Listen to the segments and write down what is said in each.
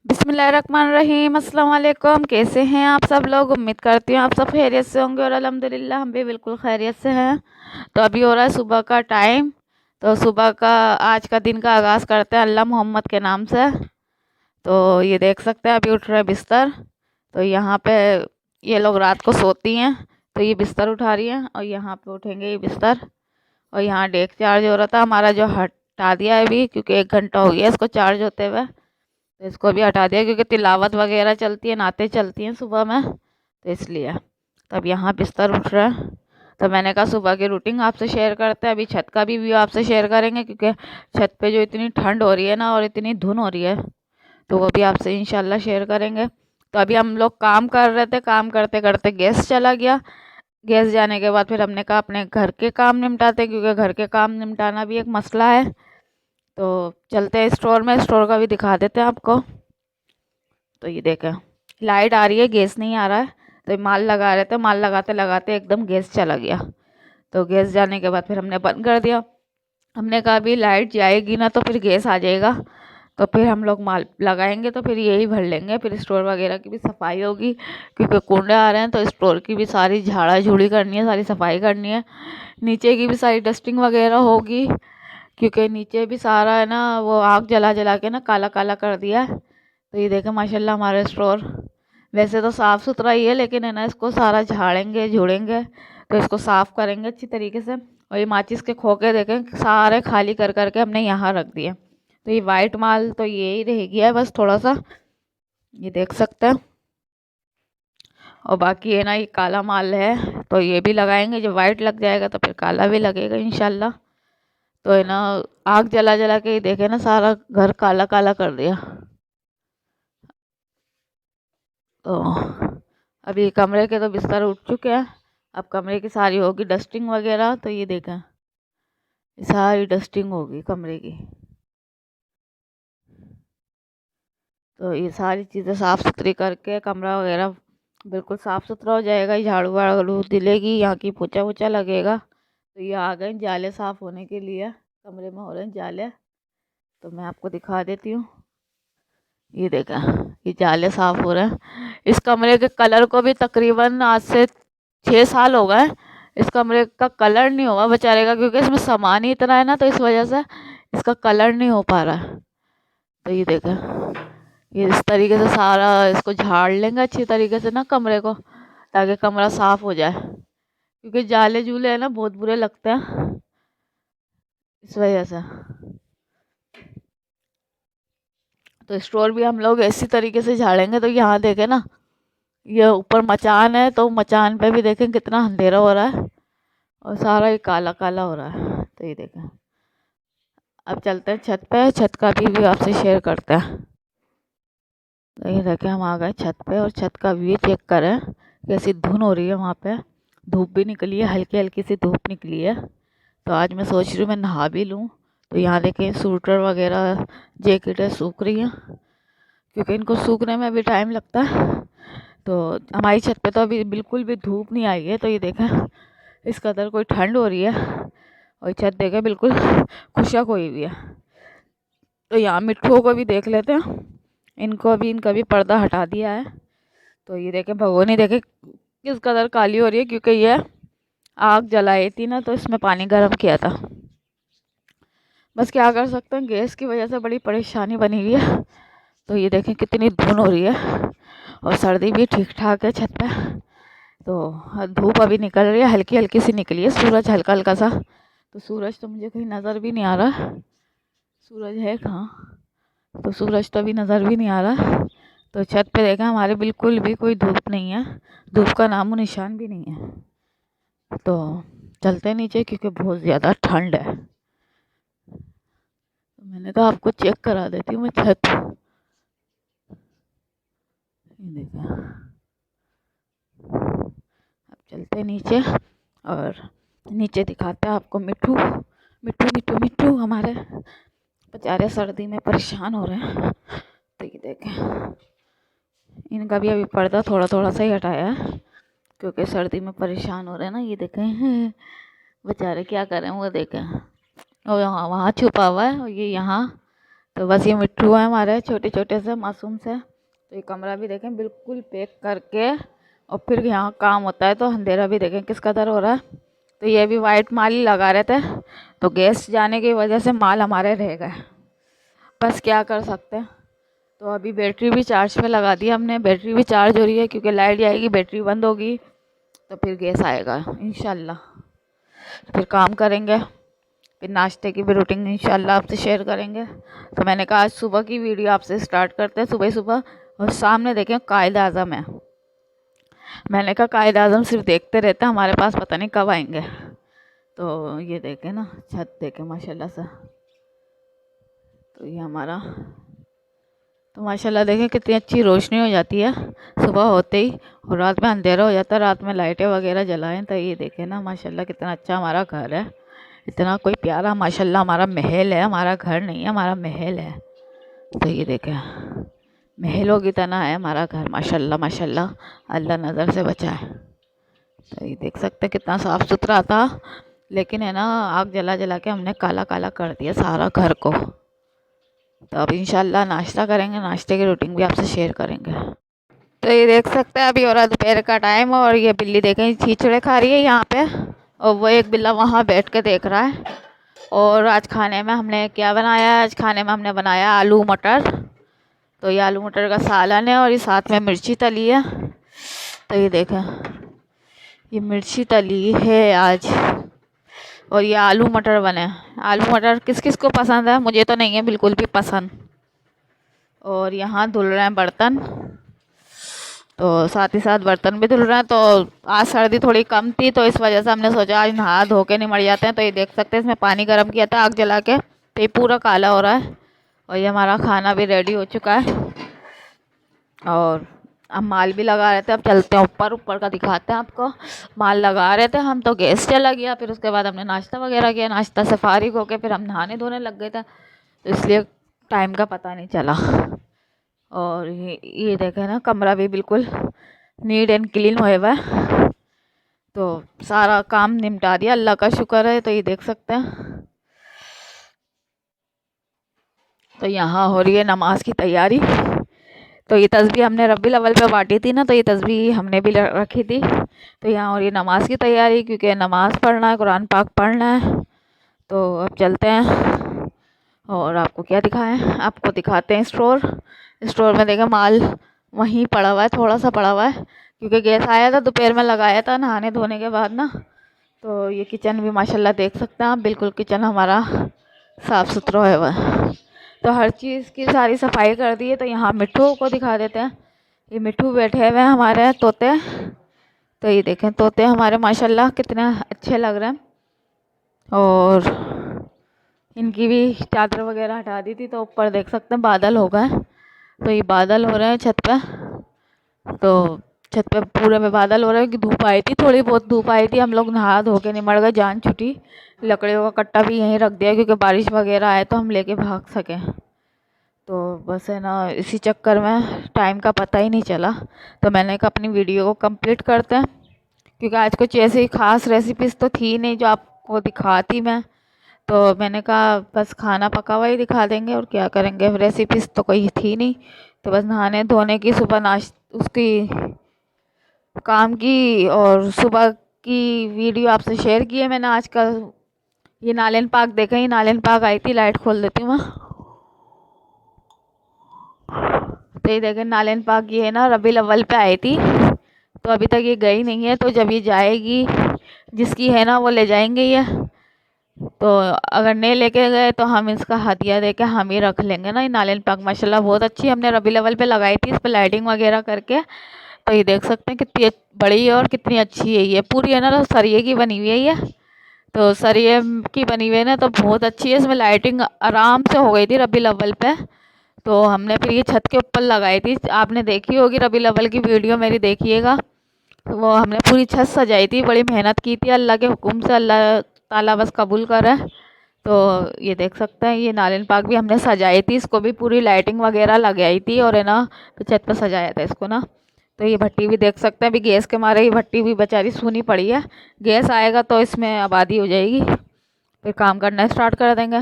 बिस्मिल्लाहिर्रहमानिर्रहीम। अस्सलाम वालेकुम। कैसे हैं आप सब लोग? उम्मीद करती हूँ आप सब खैरियत से होंगे और अल्हम्दुलिल्लाह हम भी बिल्कुल खैरियत से हैं। तो अभी हो रहा है सुबह का टाइम। तो सुबह का आज का दिन का आगाज़ करते हैं अल्लाह मोहम्मद के नाम से। तो ये देख सकते हैं अभी उठ रहे हैं बिस्तर। तो यहाँ पे ये लोग रात को सोती हैं तो ये बिस्तर उठा रही हैं और यहाँ पे उठेंगे ये बिस्तर। और यहाँ डेक चार्ज हो रहा था हमारा, जो हटा दिया है अभी क्योंकि 1 घंटा हो गया इसको चार्ज होते हुए। तो इसको भी हटा दिया क्योंकि तिलावत वगैरह चलती है, नाते चलती हैं सुबह में, तो इसलिए। तो अब यहाँ बिस्तर उठ रहा है। तो मैंने कहा सुबह की रूटीन आपसे शेयर करते हैं। अभी छत का भी व्यू आपसे शेयर करेंगे क्योंकि छत पे जो इतनी ठंड हो रही है ना और इतनी धुंध हो रही है, तो वो भी आपसे इंशाल्लाह शेयर करेंगे। तो अभी हम लोग काम कर रहे थे, काम करते करते गैस चला गया। गैस जाने के बाद फिर हमने कहा अपने घर के काम निपटाते क्योंकि घर के काम निपटाना भी एक मसला है। तो चलते हैं स्टोर में, स्टोर का भी दिखा देते हैं आपको। तो ये देखें लाइट आ रही है, गैस नहीं आ रहा है। तो माल लगा रहे थे, माल लगाते लगाते एकदम गैस चला गया। तो गैस जाने के बाद फिर हमने बंद कर दिया। हमने कहा अभी लाइट जाएगी ना तो फिर गैस आ जाएगा, तो फिर हम लोग माल लगाएंगे तो फिर यही भर लेंगे। फिर स्टोर वगैरह की भी सफाई होगी क्योंकि कूड़े आ रहे हैं, तो स्टोर की भी सारी झाड़ा झूड़ी करनी है, सारी सफाई करनी है। नीचे की भी सारी डस्टिंग वगैरह होगी क्योंकि नीचे भी सारा है ना वो आग जला जला के ना काला काला कर दिया है। तो ये देखें माशाल्लाह हमारा स्टोर वैसे तो साफ़ सुथरा ही है, लेकिन है ना इसको सारा झाड़ेंगे झूड़ेंगे तो इसको साफ़ करेंगे अच्छी तरीके से। और ये माचिस के खोखे देखें सारे खाली कर करके हमने यहाँ रख दिए। तो ये वाइट माल तो ये ही रह गया है बस थोड़ा सा, ये देख सकते हैं। और बाकी है ना ये काला माल है तो ये भी लगाएंगे, जब वाइट लग जाएगा तो फिर काला भी लगेगा इंशाल्लाह। तो है ना आग जला जला के ये देखे ना सारा घर काला काला कर दिया। तो अभी कमरे के तो बिस्तर उठ चुके हैं, अब कमरे की सारी होगी डस्टिंग वगैरह। तो ये देखें ये सारी डस्टिंग होगी कमरे की। तो ये सारी चीज़ें साफ़ सुथरी करके कमरा वगैरह बिल्कुल साफ़ सुथरा हो जाएगा। ये झाड़ू वाड़ू दिलेगी, यहाँ की पोछा वोछा लगेगा। तो ये आ गए जाले साफ़ होने के लिए, कमरे में हो रहे हैं जाले। तो मैं आपको दिखा देती हूँ, ये देखा ये जाले साफ़ हो रहे हैं। इस कमरे के कलर को भी तकरीबन आज से 6 साल हो गए। इस कमरे का कलर नहीं हुआ बेचारे का क्योंकि इसमें सामान ही इतना है ना, तो इस वजह से इसका कलर नहीं हो पा रहा है। तो ये देखा ये इस तरीके से सारा इसको झाड़ लेंगे अच्छी तरीके से ना कमरे को, ताकि कमरा साफ़ हो जाए क्योंकि जाले जूले है ना बहुत बुरे लगते हैं इस वजह से। तो स्टोर भी हम लोग इसी तरीके से झाड़ेंगे। तो यहाँ देखें ना ये ऊपर मचान है, तो मचान पे भी देखें कितना अंधेरा हो रहा है और सारा ये काला काला हो रहा है। तो ये देखें अब चलते हैं छत पे, छत का भी आपसे शेयर करते हैं। तो ये देखें हम आ गए छत पे और छत का व्यू चेक करें कैसी धुंध हो रही है। वहाँ पे धूप भी निकली है, हल्की हल्की सी धूप निकली है। तो आज मैं सोच रही हूँ मैं नहा भी लूँ। तो यहाँ देखें स्वेटर वगैरह जैकेटें सूख रही हैं क्योंकि इनको सूखने में भी टाइम लगता है। तो हमारी छत पे तो अभी बिल्कुल भी धूप नहीं आई है। तो ये देखें इस कदर कोई ठंड हो रही है और छत देखें बिल्कुल खुशक हुई हुई है। तो यहाँ मिट्ठुओं को भी देख लेते हैं, इनको भी इनका भी पर्दा हटा दिया है। तो ये देखें भगोनी देखें किस कदर काली हो रही है क्योंकि ये आग जलाई थी ना, तो इसमें पानी गर्म किया था। बस क्या कर सकते हैं, गैस की वजह से बड़ी परेशानी बनी हुई है। तो ये देखें कितनी धुंध हो रही है और सर्दी भी ठीक ठाक है छत पे। तो धूप अभी निकल रही है, हल्की हल्की सी निकली है, सूरज हल्का हल्का सा। तो सूरज तो मुझे कहीं नज़र भी नहीं आ रहा, सूरज है कहाँ? तो सूरज तो अभी नज़र भी नहीं आ रहा। तो छत पे देखा हमारे बिल्कुल भी कोई धूप नहीं है, धूप का नामो निशान भी नहीं है। तो चलते नीचे क्योंकि बहुत ज़्यादा ठंड है। तो मैंने कहा आपको चेक करा देती हूँ मैं छत। ये देखा अब चलते नीचे और नीचे दिखाते हैं आपको मिट्ठू मिट्ठू मिट्ठू मिट्ठू हमारे बेचारे सर्दी में परेशान हो रहे हैं। तो ये देखें इनका भी अभी पर्दा थोड़ा थोड़ा सा ही हटाया है क्योंकि सर्दी में परेशान हो रहे हैं ना। ये देखें बेचारे क्या कर रहे हैं वो देखें, और यहाँ वहाँ छुपा हुआ है और ये यहाँ। तो बस ये मिट्ठू है हमारे छोटे छोटे से मासूम से। तो ये कमरा भी देखें बिल्कुल पैक करके, और फिर यहाँ काम होता है तो अंधेरा भी देखें किस कदर हो रहा है। तो ये भी वाइट माल ही लगा रहे थे, तो गैस जाने की वजह से माल हमारे रह गए, बस क्या कर सकते हैं। तो अभी बैटरी भी चार्ज पे लगा दी हमने, बैटरी भी चार्ज हो रही है क्योंकि लाइट जाएगी बैटरी बंद होगी तो फिर गैस आएगा इंशाल्लाह। फिर काम करेंगे, फिर नाश्ते की भी रूटीन इंशाल्लाह आपसे शेयर करेंगे। तो मैंने कहा आज सुबह की वीडियो आपसे स्टार्ट करते हैं, सुबह सुबह। और सामने देखें कायद आज़म है, मैंने कहा कायद आज़म सिर्फ देखते रहते हैं, हमारे पास पता नहीं कब आएंगे। तो ये देखें ना, छत देखें माशाल्लाह से। तो ये हमारा, तो माशाल्लाह देखें कितनी अच्छी रोशनी हो जाती है सुबह होते ही, और रात में अंधेरा हो जाता है, रात में लाइटें वगैरह जलाएं। तो ये देखें ना माशाल्लाह कितना अच्छा हमारा घर है, इतना कोई प्यारा माशाल्लाह हमारा महल है, हमारा घर नहीं है हमारा महल है। तो ये देखें महलों की तरह है हमारा घर माशाल्लाह माशाल्लाह, अल्लाह नज़र से बचाए। तो ये देख सकते हैं कितना साफ़ सुथरा था, लेकिन है ना आग जला जला के हमने काला काला कर दिया सारा घर को। तो अब इंशाल्लाह नाश्ता करेंगे, नाश्ते की रूटीन भी आपसे शेयर करेंगे। तो ये देख सकते हैं अभी हो रहा है दोपहर का टाइम, और ये बिल्ली देखें छींचड़े खा रही है यहाँ पे, और वो एक बिल्ला वहाँ बैठ के देख रहा है। और आज खाने में हमने क्या बनाया है, आज खाने में हमने बनाया आलू मटर। तो ये आलू मटर का सालन है, और ये साथ में मिर्ची तली है। तो ये देखें ये मिर्ची तली है आज, और ये आलू मटर बने। आलू मटर किस किस को पसंद है, मुझे तो नहीं है बिल्कुल भी पसंद। और यहाँ धुल रहे हैं बर्तन, तो साथ ही साथ बर्तन भी धुल रहे हैं। तो आज सर्दी थोड़ी कम थी तो इस वजह से हमने सोचा आज नहा धो के निमट जाते हैं। तो ये देख सकते हैं इसमें पानी गर्म किया था आग जला के, तो ये पूरा काला हो रहा है। और ये हमारा खाना भी रेडी हो चुका है, और अब माल भी लगा रहे थे। अब चलते हैं ऊपर, ऊपर का दिखाते हैं आपको। माल लगा रहे थे हम, तो गैस चला गया, फिर उसके बाद हमने नाश्ता वगैरह किया, नाश्ता से फारिग होके फिर हम नहाने धोने लग गए थे, तो इसलिए टाइम का पता नहीं चला। और ये देखें ना कमरा भी बिल्कुल नीट एंड क्लीन हुआ है, तो सारा काम निपटा दिया, अल्लाह का शुक्र है। तो ये देख सकते हैं, तो यहाँ हो रही है नमाज की तैयारी। तो ये तस्बीह हमने रब्बील अव्वल पे बांटी थी ना, तो ये तस्बीह हमने भी रखी थी। तो यहाँ हो रही है नमाज की तैयारी, क्योंकि नमाज़ पढ़ना है, कुरान पाक पढ़ना है। तो अब चलते हैं, और आपको क्या दिखाएं, आपको दिखाते हैं स्टोर में देखें माल वहीं पड़ा हुआ है, थोड़ा सा पड़ा हुआ है, क्योंकि गैस आया था दोपहर में लगाया था नहाने धोने के बाद ना। तो ये किचन भी माशाल्लाह देख सकते हैं आप, बिल्कुल किचन हमारा साफ़ सुथरा है वह, तो हर चीज़ की सारी सफाई कर दी है। तो यहाँ मिट्ठू को दिखा देते हैं, ये मिट्ठू बैठे हुए हैं हमारे तोते। तो ये देखें तोते हमारे माशाल्लाह कितने अच्छे लग रहे हैं, और इनकी भी चादर वगैरह हटा दी थी। तो ऊपर देख सकते हैं बादल हो गए, तो ये बादल हो रहे हैं छत पे, तो छत पे पूरे में बादल हो रहे हैं कि धूप आई थी, थोड़ी बहुत धूप आई थी, हम लोग नहा धो के निमड़ गए, जान छुटी। लकड़ियों का कट्टा भी यहीं रख दिया क्योंकि बारिश वगैरह आए तो हम लेके भाग सकें। तो बस है ना इसी चक्कर में टाइम का पता ही नहीं चला। तो मैंने कहा अपनी वीडियो को कंप्लीट करते हैं, क्योंकि आज कुछ ऐसी ख़ास रेसिपीज़ तो थी नहीं जो आपको दिखाती मैं। तो मैंने कहा बस खाना पका हुआ ही दिखा देंगे, और क्या करेंगे, रेसिपीज़ तो कोई थी नहीं। तो बस नहाने धोने की, सुबह उसकी काम की, और सुबह की वीडियो आपसे शेयर की है मैंने आज कल। ये नालन पार्क देखें, ये नालन पार्क आई थी, लाइट खोल देती हूँ मैं। तो ये देखें नालन पार्क, ये है ना रबीउल अव्वल पे आई थी, तो अभी तक ये गई नहीं है। तो जब ये जाएगी, जिसकी है ना वो ले जाएंगे ये। तो अगर नहीं लेके गए तो हम इसका हदिया दे के हम ही रख लेंगे ना। ये नालन पार्क माशाल्लाह बहुत अच्छी हमने रबीउल अव्वल पे लगाई थी, इस पर लाइटिंग वगैरह करके। तो ये देख सकते हैं कितनी बड़ी है और कितनी अच्छी है। ये पूरी है ना सरिये की बनी हुई है ये, तो सरिये की बनी हुई है ना, तो बहुत अच्छी है। इसमें लाइटिंग आराम से हो गई थी रबीउल अव्वल पे। तो हमने फिर ये छत के ऊपर लगाई थी, आपने देखी होगी रबीउल अव्वल की वीडियो मेरी, देखिएगा। तो वो हमने पूरी छत सजाई थी, बड़ी मेहनत की थी, अल्लाह के हुक्म से, अल्लाह ताला बस कबूल करे। तो ये देख सकते हैं ये नालन पार्क भी हमने सजाई थी, इसको भी पूरी लाइटिंग वगैरह लगाई थी, और है ना तो छत पर सजाया था इसको ना। तो ये भट्टी भी देख सकते हैं, अभी गैस के मारे ये भट्टी भी बेचारी सूनी पड़ी है, गैस आएगा तो इसमें आबादी हो जाएगी, फिर काम करना स्टार्ट कर देंगे।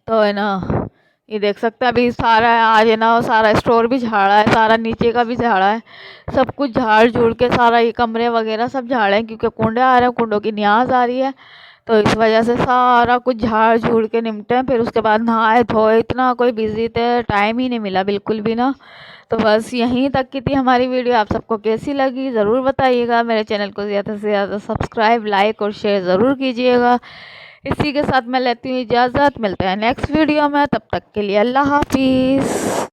तो है ना, ये देख सकते हैं अभी सारा आज है ना, सारा स्टोर भी झाड़ा है, सारा नीचे का भी झाड़ा है, सब कुछ झाड़ झूड़ के सारा ये कमरे वगैरह सब झाड़े हैं, क्योंकि कुंडे आ रहे हैं, कुंडों की न्याज आ रही है, तो इस वजह से सारा कुछ झाड़ झूड़ के निपटे हैं। फिर उसके बाद नहाए धोए, इतना कोई बिजी थे, टाइम ही नहीं मिला बिल्कुल भी ना। तो बस यहीं तक की थी हमारी वीडियो। आप सबको कैसी लगी ज़रूर बताइएगा। मेरे चैनल को ज़्यादा से ज़्यादा सब्सक्राइब, लाइक और शेयर ज़रूर कीजिएगा। इसी के साथ मैं लेती हूँ इजाज़त, मिलते हैं नेक्स्ट वीडियो में, तब तक के लिए अल्लाह हाफिज़।